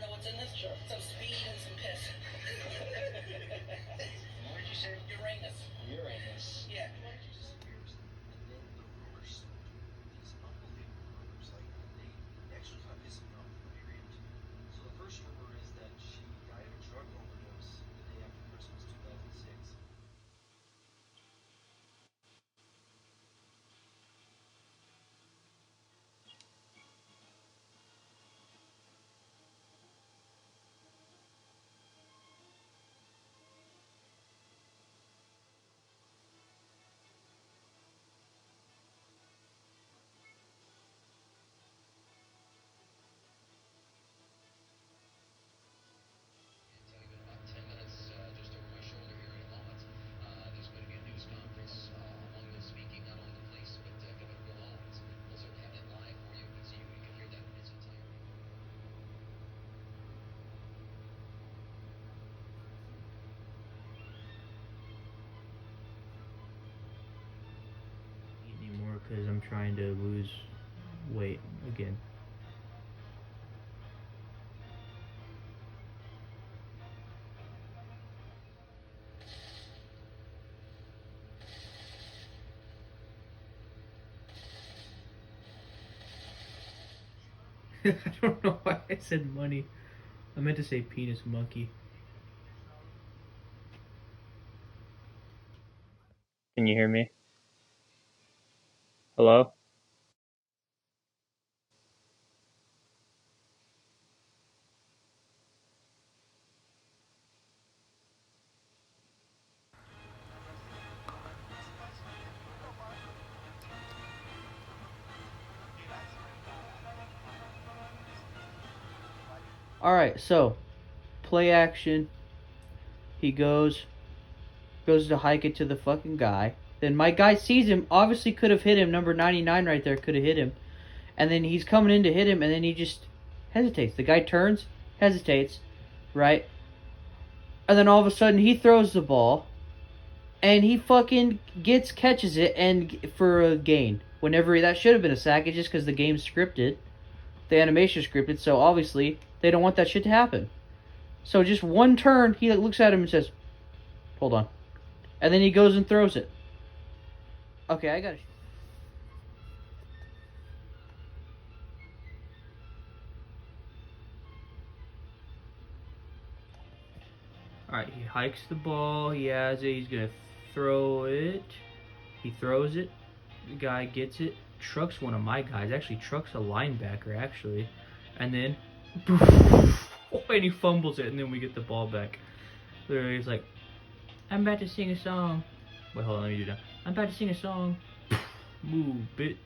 know what's in this? Sure. Some speed and some piss. What did you say? Uranus. Uranus. Yeah. And then the rumors, these unbelievable rumors, like they actually kind of piss me off. Let me read it to you. So the first rumor is that she died of a drug overdose the day after Christmas 2006. Anymore because I'm trying to lose weight again. I don't know why I said money. I meant to say penis monkey. Can you hear me? Hello? Alright, so play action. He goes to hike it to the fucking guy. Then my guy sees him, obviously could have hit him, number 99 right there could have hit him. And then he's coming in to hit him, and then he just hesitates. The guy turns, hesitates, right? And then all of a sudden he throws the ball, and he fucking catches it, and for a gain. Whenever that should have been a sack, it's just because the game's scripted, the animation scripted, so obviously they don't want that shit to happen. So just one turn, he looks at him and says, "Hold on," and then he goes and throws it. Okay, I got it. Alright, he hikes the ball, he has it, he's gonna throw it. He throws it, the guy gets it, trucks one of my guys, actually trucks a linebacker, actually. And then, and he fumbles it, and then we get the ball back. Literally, he's like, "I'm about to sing a song." Wait, hold on, let me do that. "I'm about to sing a song." Move, bitch.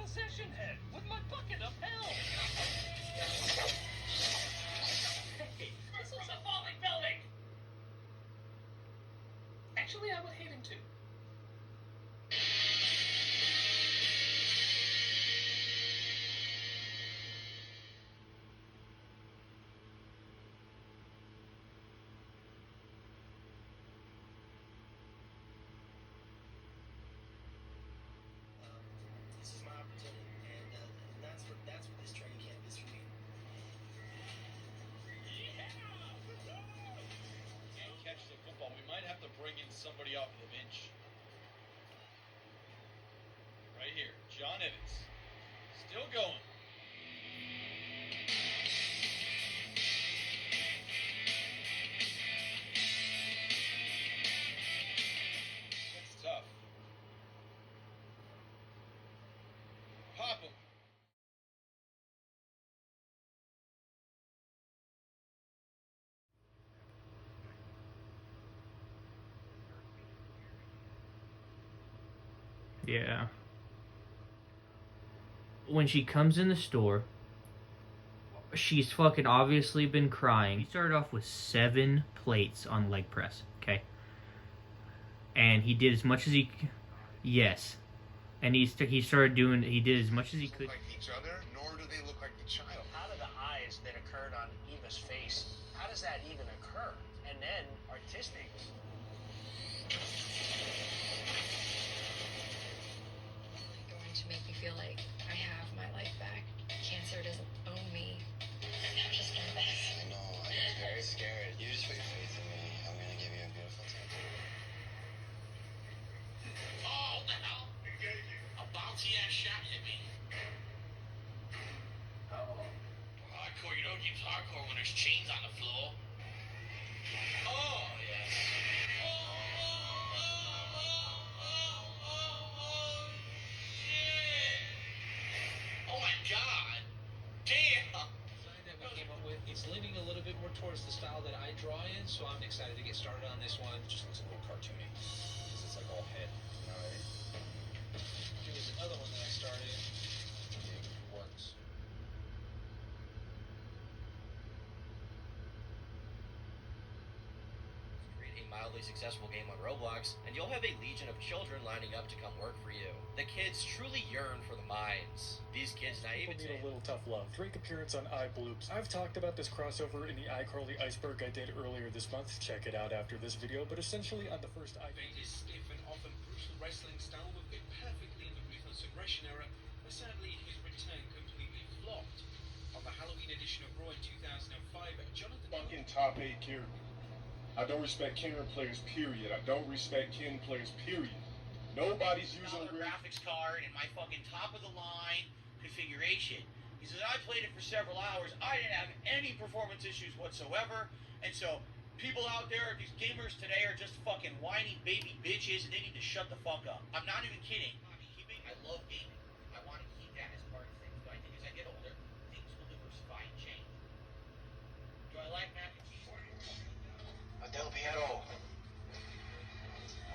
Possession head with my bucket of hell. Hey, this is a falling building. Actually, I would hate him too. This is my opportunity, and that's what this training camp is for me. Can't catch the football. We might have to bring in somebody off the bench. Right here, John Evans. Still going. That's tough. Yeah. When she comes in the store, she's fucking obviously been crying. He started off with 7 plates on leg press, okay? And he did as much as he... Yes. And he started doing... He did as much as he could. Like each other, nor do they look like the child. How do the eyes that occurred on Eva's face, how does that even occur? And then artistic. Going to make me feel like I have my life back. Cancer doesn't own me. I'm just nervous. I know, I'm very scared. You just put your faith in me. I'm gonna give you a beautiful tattoo. Oh, the hell? A bouncy ass shot hit me. Hardcore, you know it gets hardcore when there's chains on the floor. Oh, yes. Oh my god. Damn. Design that we came up with, it's leaning a little bit more towards the style that I draw in, so I'm excited to get started on this one. It just looks a little cartoony. Because it's like all head. Alright. There's another one that I started. It works. Create a mildly successful game on Roblox, and you'll have a legion of children lining up to come work for you. The kids truly yearn for the mines. These kids' People need naivete. a little tough love. Drake appearance on iBloops. I've talked about this crossover in the iCarly iceberg I did earlier this month. Check it out after this video, but essentially on the first Bandits' stiff and often brutal wrestling style would fit perfectly in the ruthless aggression era, but sadly his return completely flopped. On the Halloween edition of Raw in 2005, Jonathan... Fucking top 8 character. I don't respect Karen players, period. I don't respect Ken players, period. Nobody's using $1 graphics card and my fucking top of the line configuration. He says, I played it for several hours. I didn't have any performance issues whatsoever. And so people out there, these gamers today are just fucking whiny baby bitches and they need to shut the fuck up. I'm not even kidding. I love gaming. I want to keep that as part of things. But I think as I get older, things will diversify and change. Do I like mac and cheese? Del Piero.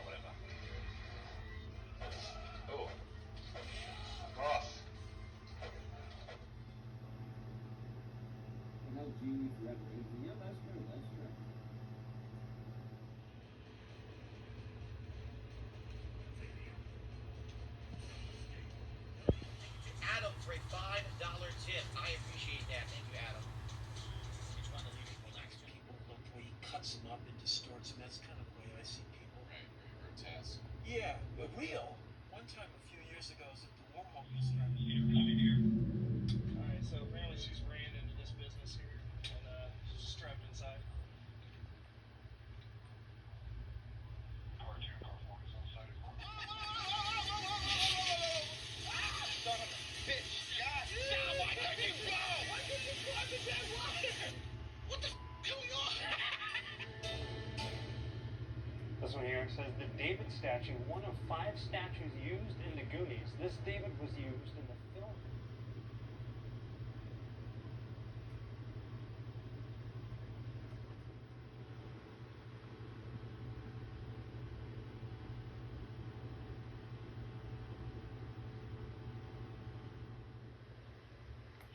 Whatever. Oh. Cross. Adam for a $5 tip. I appreciate that. Thank you, Adam. Which one to leave it for next? People look the way he cuts them up and distorts them. That's kind of the way I see people. Right, very grotesque. Yeah, but real. One time a few years ago, I was at the Warhol Alright, so apparently she's ran into this business here and she's just trapped inside. Son of a bitch! God damn, why did you go? Why did you go into that water? What the f*** going on? This one here says the David statue, one of 5 statues used in the Goonies. This David was used in the film.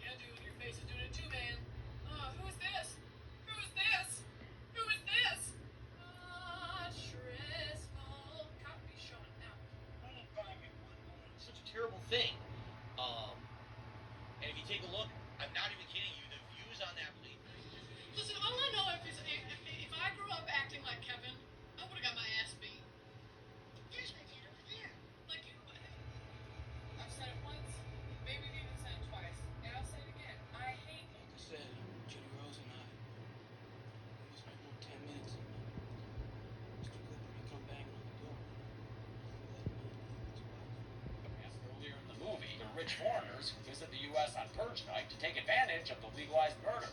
Yeah, dude, your face is doing it too, man. Who's this? Who's this? Who is this? Driscoll. Can't be showing now. Such a terrible thing. And if you take a look, I'm not even kidding you, the views on that bleed. Listen, all I know if I grew up acting like Kevin, I would have got my ass beat. Here's my dad over there. Like you, I've said it once, maybe even said it twice, and I'll say it again. I hate you. Like I said, Jenny Rose and I, we spent about 10 minutes in Mr. Cooper to come banging on the door. Earlier in the movie, the rich foreigners who visit the U.S. on purge night to take advantage of the legalized murder.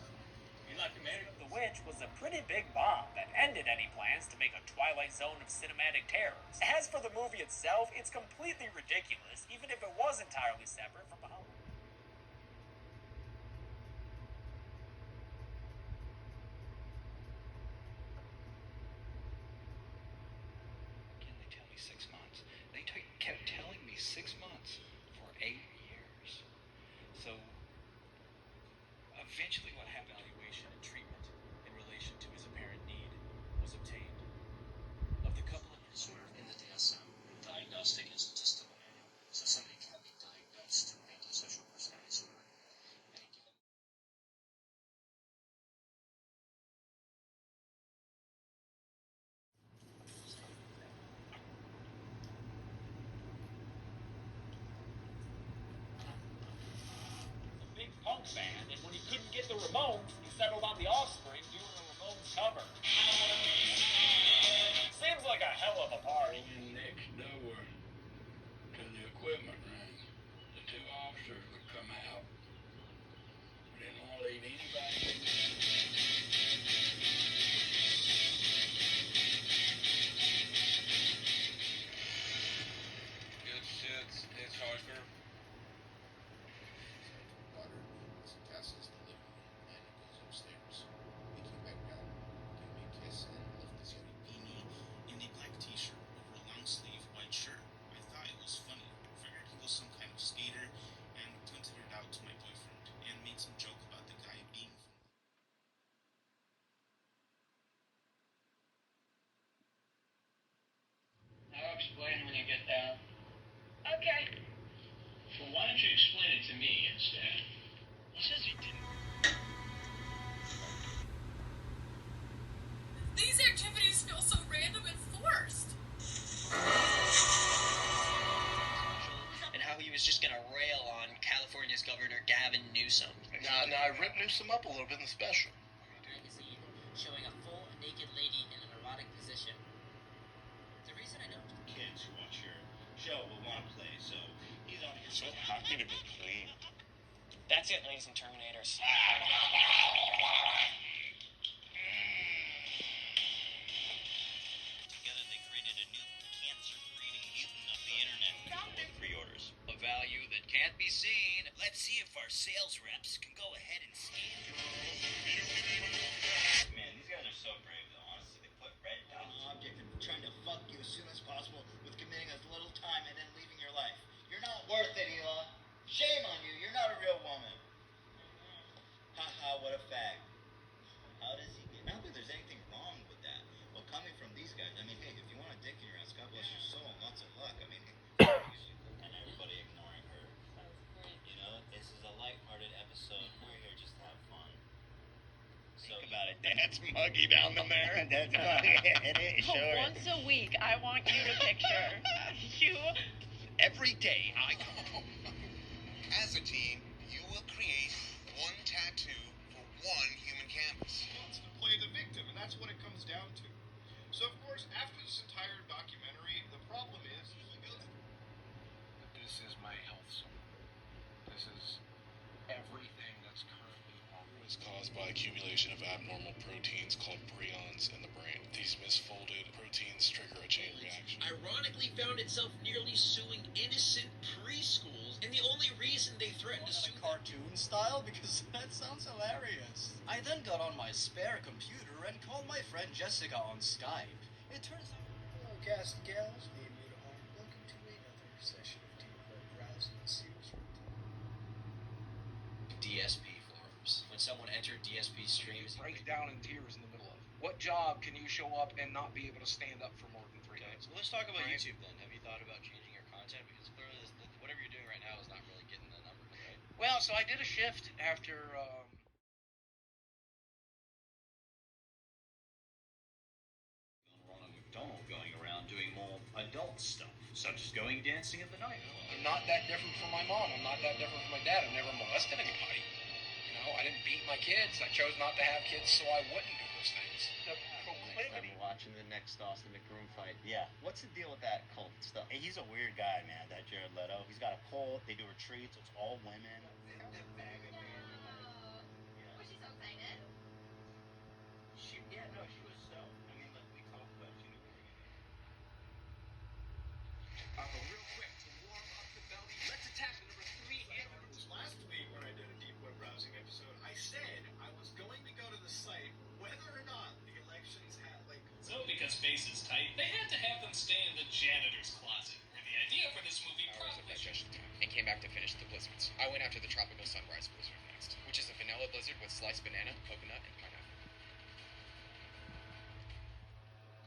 You like the man? The Witch was a pretty big bomb that ended any plans to make a Twilight Zone of cinematic terrors. As for the movie itself, it's completely ridiculous, even if it was entirely separate from the Halloween. Again, they tell me 6 months. They kept telling me only 6 months for 8 years. So, eventually what happened? Evaluation and treatment in relation to his apparent need was obtained. Of the couple of Sort of in the DSM, diagnostic and statistical manual, so somebody can be diagnosed with antisocial personality disorder. Big punk fan, and when he couldn't get the Ramones, he settled on the Offspring doing a Ramones cover. Seems like a hell of a party. And next door to the equipment room, the two officers would come out. We didn't want to leave anybody. It's hardcore. Water, some Tesla's delivery, and it goes upstairs. We came back down, gave me a kiss, and left this very beanie in a black t-shirt over a long sleeve white shirt. I thought it was funny. Figured he was some kind of skater, and pointed it out to my boyfriend, and made some joke about the guy being from... I'll explain when you get down. Okay. Well, why don't you explain it to me instead? He says he didn't. These activities feel so random and forced. And how he was just gonna rail on California's Governor Gavin Newsom. Now I ripped Newsom up a little bit in the special. Magazine showing a full naked lady in an erotic position. The reason I know Kids who watch your show will want to play, so he's on here. So happy to be clean. that's it, ladies and Terminators. Together they created a new cancer-breeding mutant of the internet. Pre-orders. A value that can't be seen. Let's see if our sales reps can go ahead and scan. Man, these guys are so brave, though. Honestly, they put red dots on an object and trying to fuck you as soon as possible with committing as little time and then leaving your life. You're not worth it, Elon. Shame on you. You're not a real woman. Haha, what a fag. How does he get... I don't think there's anything wrong with that. Well, coming from these guys, I mean, hey, if you want a dick in your ass, God bless your soul, lots of luck. I mean, and everybody ignoring her. You know, this is a lighthearted episode. We're here just to have fun. Think about it. That's muggy down there. That's muggy. It is, sure. Once a week, I want you to picture you. Every day, I... As a team, you will create one tattoo for one human canvas. Wants to play the victim, and that's what it comes down to. So, of course, after this entire documentary, the problem is This is my health zone. This is everything that's currently on. It's caused by accumulation of abnormal proteins called prions in the brain. These misfolded proteins trigger a chain reaction. Ironically found itself nearly suing innocent preschools, and the only reason they threatened to sue cartoon style, because that sounds hilarious. I then got on my spare computer and called my friend Jessica on Skype. It turns out... Hello, guys and gals. Me and you at home. Welcome to another session of Deep Web Browsing Series DSP forums. When someone entered DSP streams, breaks down in tears in the middle of it. What job can you show up and not be able to stand up for more than 3 days? So let's talk about Right. YouTube then. Have you thought about changing your content? Because clearly whatever you're doing right now is not really getting the numbers, right? Well, so I did a shift after... Ronald McDonald going around doing more adult stuff, such as going dancing at the night club. I'm not that different from my mom. I'm not that different from my dad. I've never molested anybody. You know, I didn't beat my kids. I chose not to have kids so I wouldn't do those things. The proclivity. I'm watching the next Austin McBroom fight. Yeah. What's the deal with that cult stuff? Hey, he's a weird guy, man, that Jared Leto. He's got a cult. They do retreats. It's all women. Was she so excited? She was stoned. I mean, look, we talked about it. She knew Real quick, to warm up the belly, let's attack the number 3 animals. Last week when I did a deep web browsing episode, I said I was going to go to the site whether or not the elections had, like... So, because space is tight, they had to have them stay in the janitor's closet, where the idea for this movie probably back to finish the blizzards. I went after the tropical sunrise blizzard next, which is a vanilla blizzard with sliced banana, coconut, and pineapple.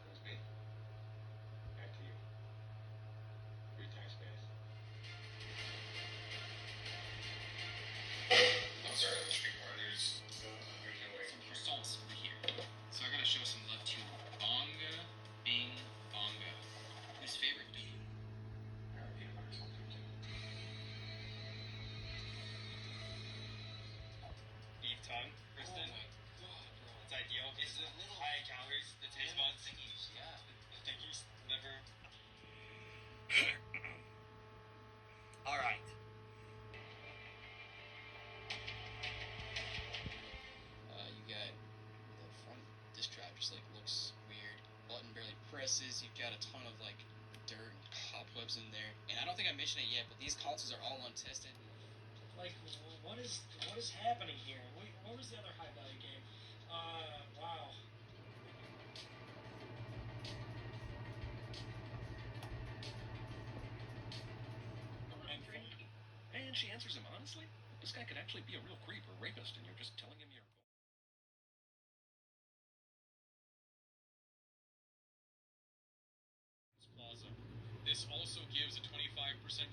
That's me. Back to you. 3 times fast. I'm sorry, the street partners. There's no way. Some croissants over here. So I gotta show some love to Bonga Bing Bonga. Whose favorite do you? Beef tongue, Kristen. Oh my god, bro. It's ideal. It's a little high in calories. The taste buds. thingies, yeah. The thingies, liver. Alright. You got the front disk drive just like looks weird. Button barely presses. You've got a ton of like dirt and cobwebs in there. And I don't think I mentioned it yet, but these consoles are all untested. Like, what is happening here? What was the other high value game? Wow. And she answers him honestly. This guy could actually be a real creep or rapist, and you're just telling him you're. Plaza. This also gives a 25%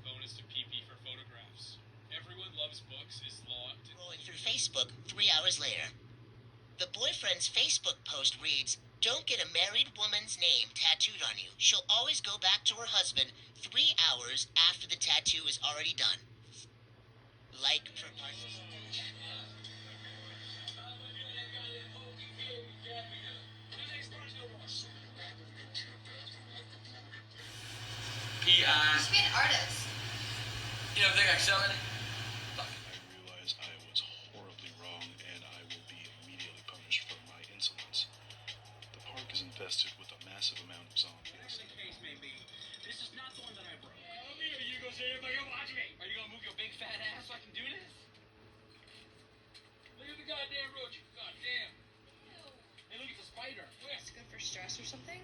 bonus to PP for photographs. Everyone Loves Books is logged. Rolling through Facebook 3 hours later. The boyfriend's Facebook post reads, "Don't get a married woman's name tattooed on you. She'll always go back to her husband 3 hours after the tattoo is already done." Like for You should be an artist. You don't think I sell it? I realize I was horribly wrong, and I will be immediately punished for my insolence. The park is infested with a massive amount of zombies. Whatever the case may be, this is not the one that I broke. Are you gonna say everybody gonna watch me? Are you gonna move your big fat ass so I can do this? Look at the goddamn roach. Goddamn. Hey, look at the spider. Where? It's good for stress or something?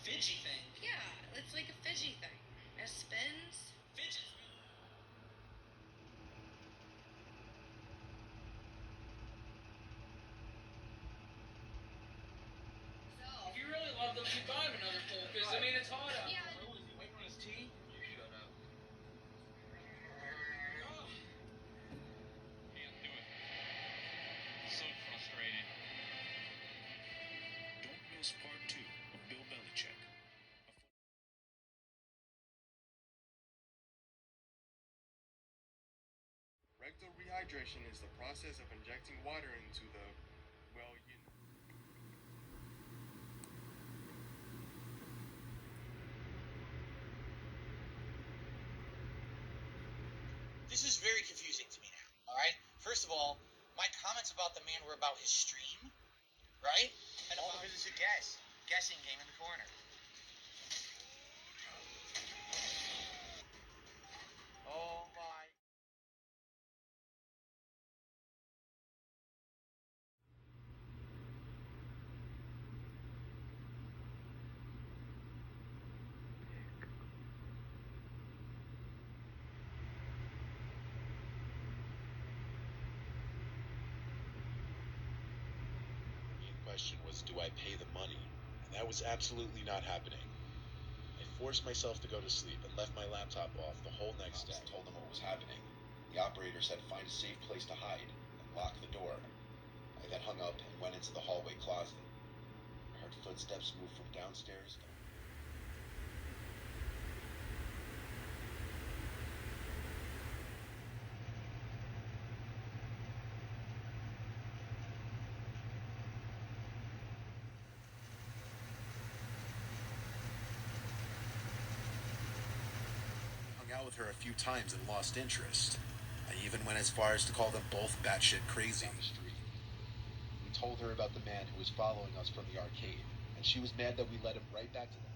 Fidgy thing. Yeah, it's like a fidgy thing. It spins. Fidget. If you really love them, you buy him another full fizz. I mean, it's hot out. Yeah. What is he waiting on his tea? You shut up. Can't do it. So frustrating. Don't miss part 2 of Bill Belichick. Rectal rehydration is the process of injecting water into the, well, you know. This is very confusing to me now, alright? First of all, my comments about the man were about his stream, right? And all because it's a guessing game in the corner. Oh my. Question was, do I pay the money? And that was absolutely not happening. I forced myself to go to sleep and left my laptop off the whole next day. Told them what was happening. The operator said find a safe place to hide and lock the door. I then hung up and went into the hallway closet. I heard footsteps move from downstairs. Out with her a few times and lost interest. I even went as far as to call them both batshit crazy. We told her about the man who was following us from the arcade, and she was mad that we led him right back to the